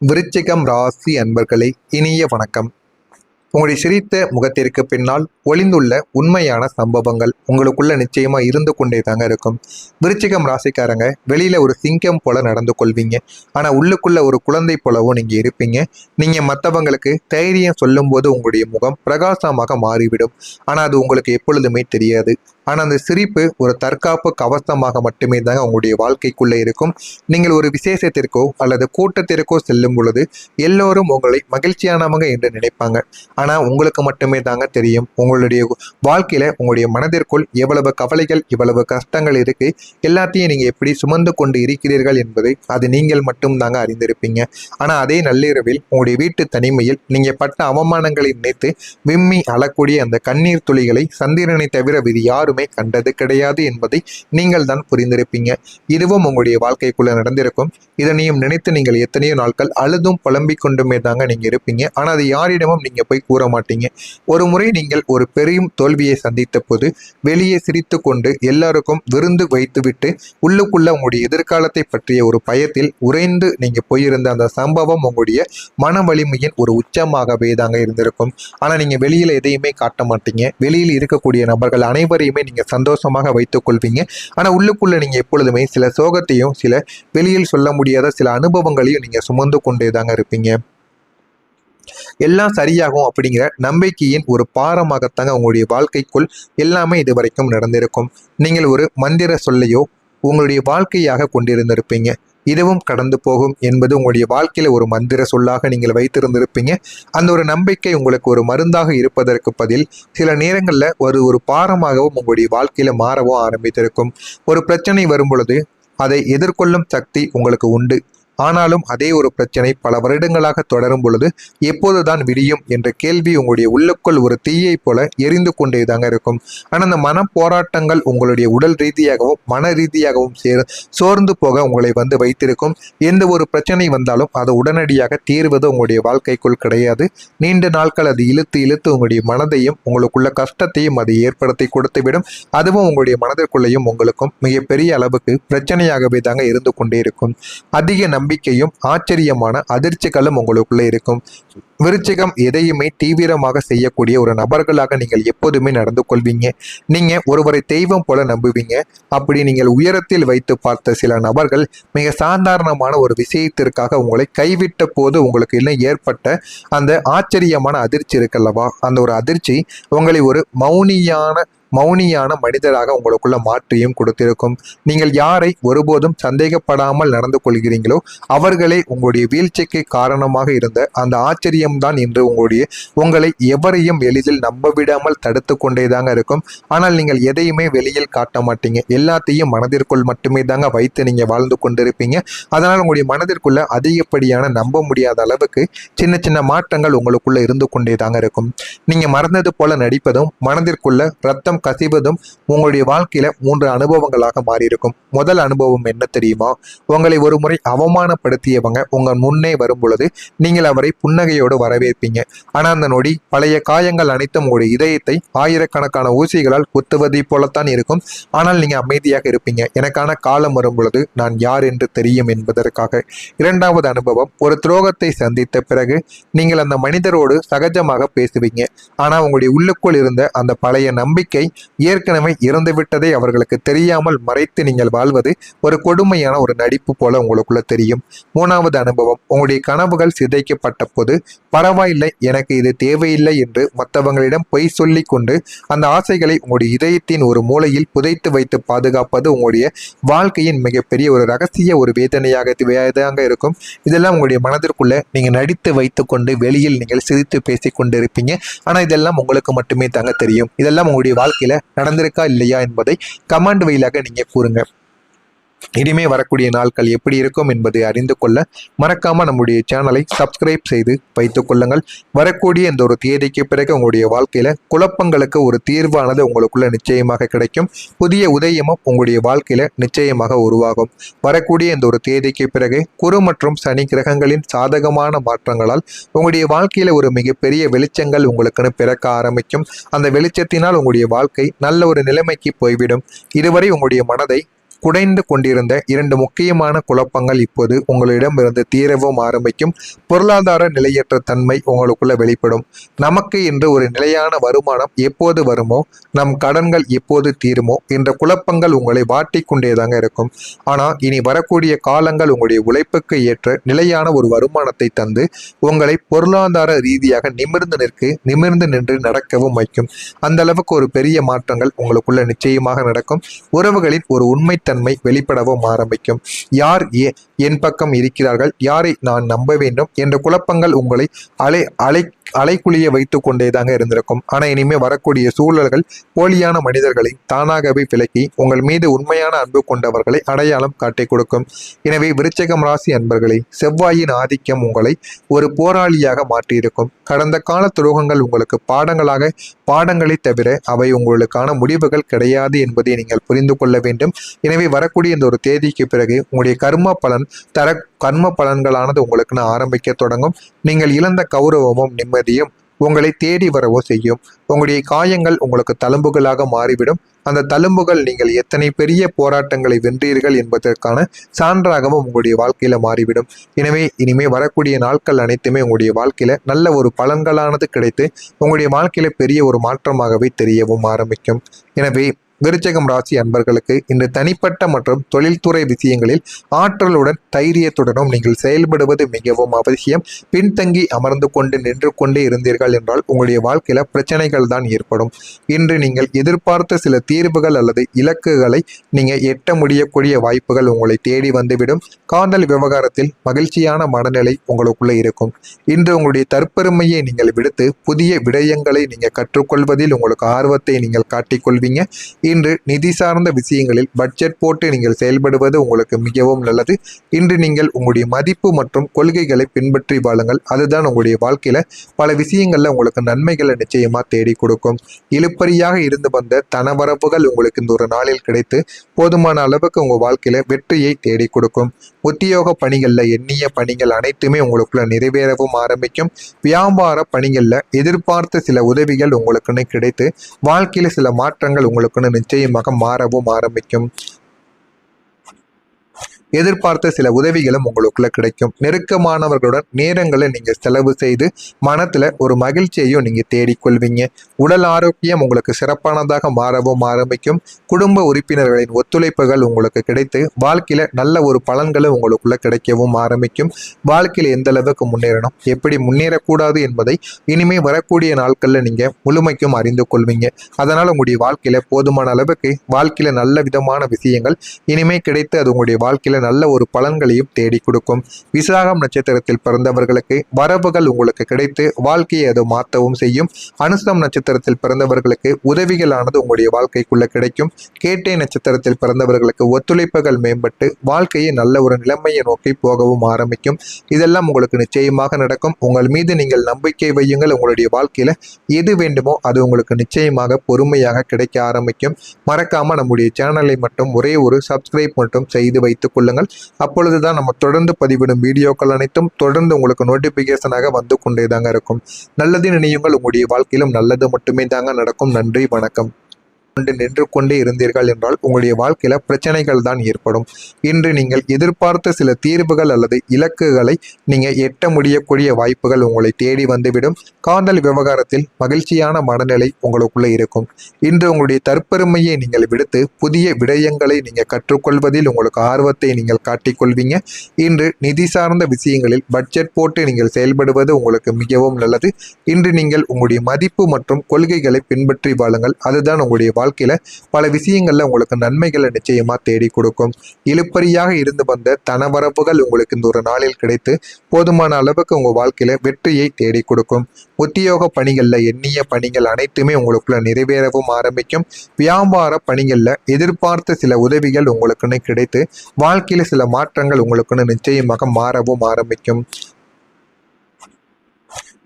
விருச்சிகம் ராசி அன்பர்களே, இனிய வணக்கம். உங்களுடைய சிரித்த முகத்திற்கு பின்னால் ஒளிந்துள்ள உண்மையான சம்பவங்கள் உங்களுக்குள்ள நிச்சயமா இருந்து கொண்டே தாங்க இருக்கும். விருச்சிகம் ராசிக்காரங்க வெளியில ஒரு சிங்கம் போல நடந்து கொள்வீங்க. ஆனா உள்ளுக்குள்ள ஒரு குழந்தை போலவும் நீங்க இருப்பீங்க. நீங்க மற்றவங்களுக்கு தைரியம் சொல்லும் போது உங்களுடைய முகம் பிரகாசமாக மாறிவிடும். ஆனா அது உங்களுக்கு எப்பொழுதுமே தெரியாது. ஆனா அந்த சிரிப்பு ஒரு தற்காப்பு கவசமாக மட்டுமே தாங்க உங்களுடைய வாழ்க்கைக்குள்ள இருக்கும். நீங்கள் ஒரு விசேஷத்திற்கோ அல்லது கூட்டத்திற்கோ செல்லும் பொழுது எல்லோரும் உங்களை மகிழ்ச்சியானவங்க என்று நினைப்பாங்க. ஆனா உங்களுக்கு மட்டுமே தாங்க தெரியும் உங்களுடைய வாழ்க்கையில உங்களுடைய மனதிற்குள் எவ்வளவு கவலைகள், எவ்வளவு கஷ்டங்கள் இருக்கு, எல்லாத்தையும் நீங்க எப்படி சுமந்து கொண்டு இருக்கிறீர்கள் என்பது அது நீங்கள் மட்டும் தாங்க அறிந்திருப்பீங்க. ஆனா அதே நள்ளிரவில் உங்களுடைய வீட்டு தனிமையில் நீங்க பட்ட அவமானங்களை நினைத்து விம்மி அழக்கூடிய அந்த கண்ணீர் துளிகளை சந்திரனை தவிர வேறு யாருமே கண்டது கிடையாது என்பதை நீங்கள் தான் புரிந்திருப்பீங்க. இதுவும் உங்களுடைய வாழ்க்கைக்குள்ள நடந்திருக்கும். இதனையும் நினைத்து நீங்கள் எத்தனையோ நாட்கள் அழுதும் புலம்பிக் கொண்டுமே தாங்க நீங்க இருப்பீங்க. ஆனா அது யாரிடமும் நீங்க போய் கூற மாட்டீங்க. ஒரு முறை நீங்கள் ஒரு பெரும் தோல்வியை சந்தித்த போது வெளியே சிரித்து கொண்டு எல்லாருக்கும் விருந்து வைத்துவிட்டு உள்ளுக்குள்ள உங்களுடைய எதிர்காலத்தை பற்றிய ஒரு பயத்தில் உறைந்து நீங்க போயிருந்த அந்த சம்பவம் உங்களுடைய மன வலிமையின் ஒரு உச்சமாகவே தாங்க இருந்திருக்கும். ஆனா நீங்க வெளியில எதையுமே காட்ட மாட்டீங்க. வெளியில் இருக்கக்கூடிய நபர்கள் அனைவரையுமே நீங்க சந்தோஷமாக வைத்துக் கொள்வீங்க. ஆனா உள்ளுக்குள்ள நீங்க எப்பொழுதுமே சில சோகத்தையும் சில வெளியில் சொல்ல முடியாத சில அனுபவங்களையும் நீங்க சுமந்து கொண்டே தாங்க இருப்பீங்க. எல்லாம் சரியாகும் அப்படிங்கிற நம்பிக்கையின் ஒரு பாரமாகத்தாங்க உங்களுடைய வாழ்க்கைக்குள் எல்லாமே இது வரைக்கும் நடந்திருக்கும். நீங்கள் ஒரு மந்திர சொல்லையோ உங்களுடைய வாழ்க்கையாக கொண்டிருந்திருப்பீங்க. இதுவும் கடந்து போகும் என்பது உங்களுடைய வாழ்க்கையில ஒரு மந்திர சொல்லாக நீங்கள் வைத்திருந்திருப்பீங்க. அந்த ஒரு நம்பிக்கை உங்களுக்கு ஒரு மருந்தாக இருப்பதற்கு பதில் சில நேரங்கள்ல ஒரு பாரமாகவும் உங்களுடைய வாழ்க்கையில மாறவும் ஆரம்பித்திருக்கும். ஒரு பிரச்சனை வரும் பொழுது அதை எதிர்கொள்ளும் சக்தி உங்களுக்கு உண்டு. ஆனாலும் அதே ஒரு பிரச்சனை பல வருடங்களாக தொடரும் பொழுது எப்போதுதான் விடியும் என்ற கேள்வி உங்களுடைய உள்ளுக்குள் ஒரு தீயை போல எரிந்து கொண்டே தாங்க இருக்கும். ஆனால் அந்த மன போராட்டங்கள் உங்களுடைய உடல் ரீதியாகவும் மன ரீதியாகவும் சோர்ந்து போக உங்களை வந்து வைத்திருக்கும். எந்த ஒரு பிரச்சனை வந்தாலும் அதை உடனடியாக தீர்வது உங்களுடைய வாழ்க்கைக்குள் கிடையாது. நீண்ட நாட்கள் அது இழுத்து இழுத்து உங்களுடைய மனதையும் உங்களுக்குள்ள கஷ்டத்தையும் அது ஏற்படுத்தி கொடுத்துவிடும். அதுவும் உங்களுடைய மனதிற்குள்ளேயும் உங்களுக்கும் மிகப்பெரிய அளவுக்கு பிரச்சனையாகவே தாங்க இருந்து கொண்டே இருக்கும். அதிக நம்பிக்கையும் ஆச்சரியமான அதிர்ச்சிகளும் உங்களுக்குள்ள இருக்கும். விருச்சிகம் எதையுமே தீவிரமாக செய்யக்கூடிய ஒரு நபர்களாக நீங்கள் எப்போதுமே நடந்து கொள்வீங்க. நீங்க ஒருவரை தெய்வம் போல நம்புவீங்க. அப்படி நீங்கள் உயரத்தில் வைத்து பார்த்த சில நபர்கள் மிக சாதாரணமான ஒரு விஷயத்திற்காக உங்களை கைவிட்ட போது உங்களுக்கு இல்லை ஏற்பட்ட அந்த ஆச்சரியமான அதிர்ச்சி இருக்கல்லவா, அந்த ஒரு அதிர்ச்சி உங்களை ஒரு மௌனியான மனிதராக உங்களுக்குள்ள மாற்றியும் கொடுத்திருக்கும். நீங்கள் யாரை ஒருபோதும் சந்தேகப்படாமல் நடந்து கொள்கிறீங்களோ அவர்களே உங்களுடைய வீழ்ச்சிக்கு காரணமாக இருந்த அந்த ஆச்சரியம்தான் இன்று உங்களை எவரையும் எளிதில் நம்ப விடாமல் தடுத்து கொண்டே தாங்க இருக்கும். ஆனால் நீங்கள் எதையுமே வெளியில் காட்ட மாட்டீங்க. எல்லாத்தையும் மனதிற்குள் மட்டுமே தாங்க வைத்து நீங்க வாழ்ந்து கொண்டிருப்பீங்க. அதனால் உங்களுடைய மனதிற்குள்ள அதிகப்படியான நம்ப முடியாத அளவுக்கு சின்ன சின்ன மாற்றங்கள் உங்களுக்குள்ள இருந்து கொண்டே தாங்க இருக்கும். நீங்க மறந்தது போல நடிப்பதும் மனதிற்குள்ள ரத்தம் கசிவதும் உங்களுடைய வாழ்க்கையில 3 அனுபவங்களாக மாறியிருக்கும். முதல் அனுபவம் என்ன தெரியுமா? உங்களை ஒரு முறை அவமானப்படுத்தியவங்க உங்க முன்னே வரும் பொழுது நீங்கள் அவரை புன்னகையோடு வரவேற்பீங்க. ஆனா அந்த நொடி பழைய காயங்கள் அனைத்தும் உங்களுடைய இதயத்தை ஆயிரக்கணக்கான ஊசிகளால் குத்துவதை போலத்தான் இருக்கும். ஆனால் நீங்க அமைதியாக இருப்பீங்க. எனக்கான காலம் வரும் பொழுது நான் யார் என்று தெரியும் என்பதற்காக. இரண்டாவது அனுபவம், ஒரு துரோகத்தை சந்தித்த பிறகு நீங்கள் அந்த மனிதரோடு சகஜமாக பேசுவீங்க. ஆனா உங்களுடைய உள்ளுக்குள் இருந்த அந்த பழைய நம்பிக்கை ஏற்கனவே இறந்துவிட்டதை அவர்களுக்கு தெரியாமல் மறைத்து நீங்கள் வாழ்வது ஒரு கொடுமையான ஒரு நடிப்பு போல உங்களுக்குள்ள தெரியும். மூணாவது அனுபவம், உங்களுடைய கனவுகள் சிதைக்கப்பட்ட போது பரவாயில்லை, எனக்கு இது தேவையில்லை என்று மற்றவங்களிடம் பொய் சொல்லி கொண்டு அந்த ஆசைகளை உங்களுடைய இதயத்தின் ஒரு மூலையில் புதைத்து வைத்து பாதுகாப்பது உங்களுடைய வாழ்க்கையின் மிகப்பெரிய ஒரு ரகசிய ஒரு வேதனையாக இருக்கும். இதெல்லாம் உங்களுடைய மனதிற்குள்ள நீங்க நடித்து வைத்து கொண்டு வெளியில் நீங்கள் சிரித்து பேசிக் கொண்டிருப்பீங்க. ஆனா இதெல்லாம் உங்களுக்கு மட்டுமே தாங்க தெரியும். இதெல்லாம் உங்களுடைய வாழ்க்கையில நடந்திருக்கா இல்லையா என்பதை கமெண்ட் வழியாக நீங்க கூறுங்க. இனிமே வரக்கூடிய நாட்கள் எப்படி இருக்கும் என்பதை அறிந்து கொள்ள மறக்காம நம்முடைய சேனலை சப்ஸ்கிரைப் செய்து வைத்துக் கொள்ளுங்கள். வரக்கூடிய இந்த ஒரு தேதிக்கு பிறகு உங்களுடைய வாழ்க்கையில குழப்பங்களுக்கு ஒரு தீர்வானது உங்களுக்குள்ள நிச்சயமாக கிடைக்கும். புதிய உதயமும் உங்களுடைய வாழ்க்கையில நிச்சயமாக உருவாகும். வரக்கூடிய இந்த ஒரு தேதிக்கு பிறகு குரு மற்றும் சனி கிரகங்களின் சாதகமான மாற்றங்களால் உங்களுடைய வாழ்க்கையில ஒரு மிகப்பெரிய வெளிச்சங்கள் உங்களுக்குன்னு பிறக்க ஆரம்பிக்கும். அந்த வெளிச்சத்தினால் உங்களுடைய வாழ்க்கை நல்ல ஒரு நிலைமைக்கு போய்விடும். இதுவரை உங்களுடைய மனதை குடைந்து கொண்டிருந்த 2 முக்கியமான குழப்பங்கள் இப்போது உங்களிடமிருந்து தீரவும் ஆரம்பிக்கும். பொருளாதார நிலையற்ற தன்மை உங்களுக்குள்ள வெளிப்படும். நமக்கு என்று ஒரு நிலையான வருமானம் எப்போது வருமோ, நம் கடன்கள் எப்போது தீருமோ என்ற குழப்பங்கள் உங்களை வாட்டிக்கொண்டேதாங்க இருக்கும். ஆனா இனி வரக்கூடிய காலங்கள் உங்களுடைய உழைப்புக்கு ஏற்ற நிலையான ஒரு வருமானத்தை தந்து உங்களை பொருளாதார ரீதியாக நிமிர்ந்து நின்று நடக்கவும் வைக்கும். அந்த அளவுக்கு ஒரு பெரிய மாற்றங்கள் உங்களுக்குள்ள நிச்சயமாக நடக்கும். உறவுகளின் ஒரு உண்மைத்தன்மை வெளிப்படவும் ஆரம்பிக்கும். யார் என் பக்கம் இருக்கிறார்கள், யாரை நான் நம்ப வேண்டும் என்ற குழப்பங்கள் உங்களை அலைக்குழிய வைத்துக் கொண்டேதாங்க இருந்திருக்கும். ஆனா இனிமே வரக்கூடிய சூழல்கள் போலியான மனிதர்களை தானாகவே விலக்கி உங்கள் மீது உண்மையான அன்பு கொண்டவர்களை அடையாளம் காட்டி கொடுக்கும். எனவே விருச்சிகம் ராசி அன்பர்களே, செவ்வாயின் ஆதிக்கம் உங்களை ஒரு போராளியாக மாற்றியிருக்கும். கடந்த கால துரோகங்கள் உங்களுக்கு பாடங்களை தவிர அவை உங்களுக்கான முடிவுகள் கிடையாது என்பதை நீங்கள் புரிந்து கொள்ள வேண்டும். எனவே வரக்கூடிய இந்த ஒரு தேதிக்கு பிறகு உங்களுடைய கர்ம பலன்களானது உங்களுக்குன்னு ஆரம்பிக்க தொடங்கும். நீங்கள் இழந்த கௌரவமும் நிம்மதியும் உங்களை தேடி வரவோ செய்யும். உங்களுடைய காயங்கள் உங்களுக்கு தழும்புகளாக மாறிவிடும். அந்த தழும்புகள் நீங்கள் எத்தனை பெரிய போராட்டங்களை வென்றீர்கள் என்பதற்கான சான்றாகவும் உங்களுடைய வாழ்க்கையில மாறிவிடும். எனவே இனிமே வரக்கூடிய நாட்கள் அனைத்துமே உங்களுடைய வாழ்க்கையில நல்ல ஒரு பலன்களானது கிடைத்து உங்களுடைய வாழ்க்கையில பெரிய ஒரு மாற்றமாகவே தெரியவும் ஆரம்பிக்கும். எனவே விருச்சிகம் ராசி அன்பர்களுக்கு இந்த தனிப்பட்ட மற்றும் தொழில்துறை விஷயங்களில் ஆற்றலுடன் தைரியத்துடனும் நீங்கள் செயல்படுவது மிகவும் அவசியம். பின்தங்கி அமர்ந்து கொண்டு நின்று கொண்டே இருந்தீர்கள் என்றால் உங்களுடைய வாழ்க்கையில பிரச்சனைகள் தான் ஏற்படும். இன்று நீங்கள் எதிர்பார்த்த சில தீர்வுகள் அல்லது இலக்குகளை நீங்க எட்ட முடியக்கூடிய வாய்ப்புகள் உங்களை தேடி வந்துவிடும். காதல் விவகாரத்தில் மகிழ்ச்சியான மனநிலை உங்களுக்குள்ள இருக்கும். இன்று உங்களுடைய தற்பெருமையை நீங்கள் விடுத்து புதிய விடயங்களை நீங்க கற்றுக்கொள்வதில் உங்களுக்கு ஆர்வத்தை நீங்கள் காட்டிக்கொள்வீங்க. இன்று நிதி சார்ந்த விஷயங்களில் பட்ஜெட் போட்டு நீங்கள் செயல்படுவது உங்களுக்கு மிகவும் நல்லது. இன்று நீங்கள் உங்களுடைய மதிப்பு மற்றும் கொள்கைகளை பின்பற்றி வாழுங்கள். அதுதான் உங்களுடைய வாழ்க்கையில பல விஷயங்கள்ல உங்களுக்கு நன்மைகளை நிச்சயமா தேடி கொடுக்கும். இழுப்பறியாக இருந்து வந்த தனவரப்புகள் உங்களுக்கு இந்த ஒரு நாளில் கிடைத்து போதுமான அளவுக்கு உங்க வாழ்க்கையில வெற்றியை தேடி கொடுக்கும். உத்தியோக பணிகள்ல எண்ணிய பணிகள் அனைத்துமே உங்களுக்குள்ள நிறைவேறவும் ஆரம்பிக்கும். வியாபார பணிகள்ல எதிர்பார்த்த சில உதவிகள் உங்களுக்குன்னு கிடைத்து வாழ்க்கையில சில மாற்றங்கள் உங்களுக்குன்னு நிச்சயமாக மாறவும் ஆரம்பிக்கும். எதிர்பார்த்த சில உதவிகளும் உங்களுக்குள்ள கிடைக்கும். நெருக்கமானவர்களுடன் நேரங்களை நீங்க செலவு செய்து மனத்துல ஒரு மகிழ்ச்சியையும் நீங்க தேடிக்கொள்வீங்க. உடல் ஆரோக்கியம் உங்களுக்கு சிறப்பானதாக மாறவும் ஆரம்பிக்கும். குடும்ப உறுப்பினர்களின் ஒத்துழைப்புகள் உங்களுக்கு கிடைத்து வாழ்க்கையில நல்ல ஒரு பலன்களும் உங்களுக்குள்ள கிடைக்கவும் ஆரம்பிக்கும். வாழ்க்கையில எந்த அளவுக்கு முன்னேறணும், எப்படி முன்னேறக்கூடாது என்பதை இனிமே வரக்கூடிய நாட்கள்ல நீங்க முழுமைக்கும் அறிந்து கொள்வீங்க. அதனால உங்களுடைய வாழ்க்கையில போதுமான அளவுக்கு வாழ்க்கையில நல்ல விதமான விஷயங்கள் இனிமே கிடைத்து அது உங்களுடைய வாழ்க்கையில நல்ல ஒரு பலன்களையும் தேடி கொடுக்கும். விசாகம் நட்சத்திரத்தில் பிறந்தவர்களுக்கு வரவுகள் உங்களுக்கு கிடைத்து வாழ்க்கையை அது மாற்றவும் செய்யும். அனுசம் நட்சத்திரத்தில் பிறந்தவர்களுக்கு உதவிகளானது உங்களுடைய வாழ்க்கைக்குள்ள கிடைக்கும். கேட்டை நட்சத்திரத்தில் பிறந்தவர்களுக்கு ஒத்துழைப்புகள் மேம்பட்டு வாழ்க்கையை நல்ல ஒரு நிலைமையை நோக்கி போகவும் ஆரம்பிக்கும். இதெல்லாம் உங்களுக்கு நிச்சயமாக நடக்கும். உங்கள் மீது நீங்கள் நம்பிக்கை வையுங்கள். உங்களுடைய வாழ்க்கையில எது வேண்டுமோ அது உங்களுக்கு நிச்சயமாக பொறுமையாக கிடைக்க ஆரம்பிக்கும். மறக்காம நம்முடைய சேனலை மட்டும் ஒரே ஒரு சப்ஸ்கிரைப் மட்டும் செய்து வைத்துக் கொள்ளுங்கள். அப்பொழுதுதான் நம்ம தொடர்ந்து பதிவிடும் வீடியோக்கள் அனைத்தும் தொடர்ந்து உங்களுக்கு நோட்டிபிகேஷனாக வந்து கொண்டே தாங்க இருக்கும். நல்லது நினையுங்கள். உங்களுடைய வாழ்க்கையிலும் நல்லது மட்டுமே தாங்க நடக்கும். நன்றி, வணக்கம். நின்று கொண்டே இருந்தீர்கள் என்றால் உங்களுடைய வாழ்க்கையில பிரச்சனைகள் தான் ஏற்படும். இன்று நீங்கள் எதிர்பார்த்த சில தீர்வுகள் அல்லது இலக்குகளை நீங்க எட்ட முடியக்கூடிய வாய்ப்புகள் உங்களை தேடி வந்துவிடும். காதல் விவகாரத்தில் மகிழ்ச்சியான மனநிலை உங்களுக்குள்ள இருக்கும். இன்று உங்களுடைய தற்பெருமையை நீங்கள் விடுத்து புதிய விடயங்களை நீங்க கற்றுக்கொள்வதில் உங்களுக்கு ஆர்வத்தை நீங்கள் காட்டிக்கொள்வீங்க. இன்று நிதி சார்ந்த விஷயங்களில் பட்ஜெட் போட்டு நீங்கள் செயல்படுவது உங்களுக்கு மிகவும் நல்லது. இன்று நீங்கள் உங்களுடைய மதிப்பு மற்றும் கொள்கைகளை பின்பற்றி வாழுங்கள். அதுதான் உங்களுடைய வாழ்க்கையில பல விஷயங்கள்ல உங்களுக்கு நன்மைகளை நிச்சயமா தேடி கொடுக்கும். இழுப்பறியாக இருந்து வந்த தனவரப்புகள் உங்களுக்கு இந்த ஒரு நாளில் கிடைத்து போதுமான அளவுக்கு உங்க வாழ்க்கையில வெற்றியை தேடி கொடுக்கும். உத்தியோக பணிகள்ல எண்ணிய பணிகள் அனைத்துமே உங்களுக்குள்ள நிறைவேறவும் ஆரம்பிக்கும். வியாபார பணிகள்ல எதிர்பார்த்த சில உதவிகள் உங்களுக்குன்னு கிடைத்து வாழ்க்கையில சில மாற்றங்கள் உங்களுக்குன்னு நிச்சயமாக மாறவும் ஆரம்பிக்கும்.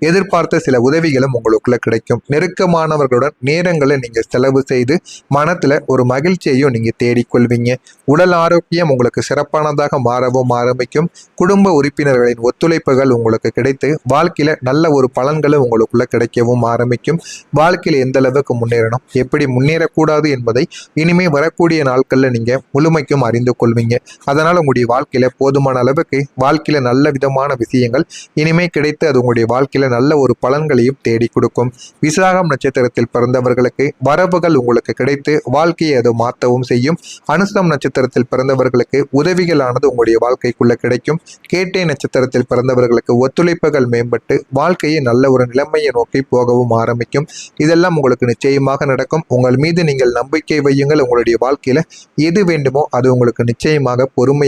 எதிர்பார்த்த சில உதவிகளும் உங்களுக்குள்ள கிடைக்கும். நெருக்கமானவர்களுடன் நேரங்களை நீங்க செலவு செய்து மனத்துல ஒரு மகிழ்ச்சியையும் நீங்க தேடிக்கொள்வீங்க. உடல் ஆரோக்கியம் உங்களுக்கு சிறப்பானதாக மாறவும் ஆரம்பிக்கும். குடும்ப உறுப்பினர்களின் ஒத்துழைப்புகள் உங்களுக்கு கிடைத்து வாழ்க்கையில நல்ல ஒரு பலன்களும் உங்களுக்குள்ள கிடைக்கவும் ஆரம்பிக்கும். வாழ்க்கையில எந்த அளவுக்கு முன்னேறணும், எப்படி முன்னேறக்கூடாது என்பதை இனிமே வரக்கூடிய நாட்கள்ல நீங்க முழுமைக்கும் அறிந்து கொள்வீங்க. அதனால உங்களுடைய வாழ்க்கையில போதுமான அளவுக்கு வாழ்க்கையில நல்ல விதமான விஷயங்கள் இனிமே கிடைத்து அது உங்களுடைய வாழ்க்கையில நல்ல ஒரு பலன்களையும் தேடி கொடுக்கும். விசாகம் நட்சத்திரத்தில் பிறந்தவர்களுக்கு வரவுகள் உங்களுக்கு கிடைத்து வாழ்க்கையை அது மாற்றவும் செய்யும். அனுசம் நட்சத்திரத்தில் பிறந்தவர்களுக்கு உதவிகளானது உங்களுடைய வாழ்க்கைக்குள்ள கிடைக்கும். கேட்டை நட்சத்திரத்தில் பிறந்தவர்களுக்கு ஒத்துழைப்புகள் மேம்பட்டு வாழ்க்கையை நல்ல ஒரு நிலைமையை நோக்கி போகவும் ஆரம்பிக்கும். இதெல்லாம் உங்களுக்கு நிச்சயமாக நடக்கும். உங்கள் மீது நீங்கள் நம்பிக்கை வையுங்கள். உங்களுடைய வாழ்க்கையில எது வேண்டுமோ அது உங்களுக்கு நிச்சயமாக பொறுமை